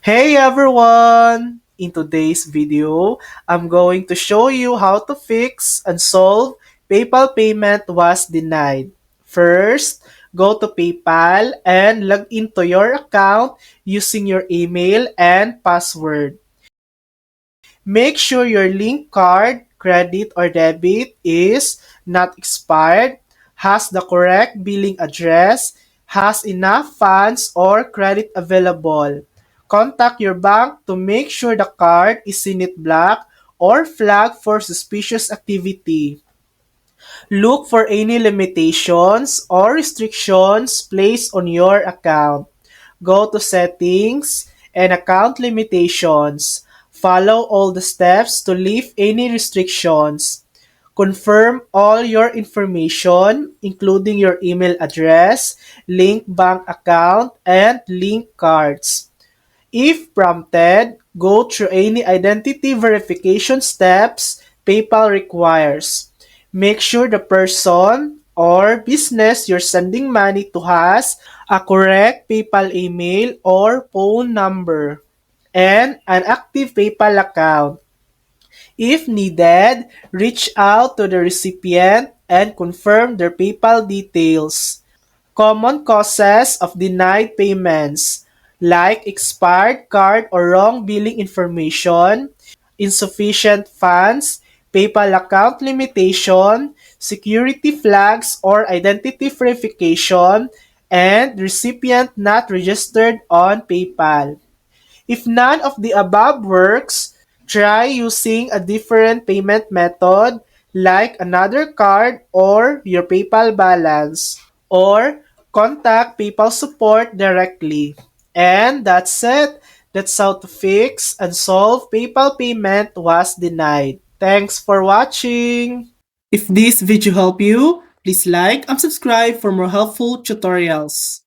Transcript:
Hey everyone! In today's video, I'm going to show you how to fix and solve PayPal payment was denied. First, go to PayPal and log into your account using your email and password. Make sure your link card, credit or debit is not expired, has the correct billing address, has enough funds or credit available. Contact your bank to make sure the card is in it black or flagged for suspicious activity. Look for any limitations or restrictions placed on your account. Go to Settings and Account Limitations. Follow all the steps to lift any restrictions. Confirm all your information, including your email address, link bank account, and link cards. If prompted, go through any identity verification steps PayPal requires. Make sure the person or business you're sending money to has a correct PayPal email or phone number and an active PayPal account. If needed, reach out to the recipient and confirm their PayPal details. Common causes of denied payments like expired card or wrong billing information, insufficient funds, PayPal account limitation, security flags or identity verification, and recipient not registered on PayPal. If none of the above works, try using a different payment method like another card or your PayPal balance, or contact PayPal support directly. And that's it. That's how to fix and solve PayPal payment was denied. Thanks for watching. If this video helped you, please like and subscribe for more helpful tutorials.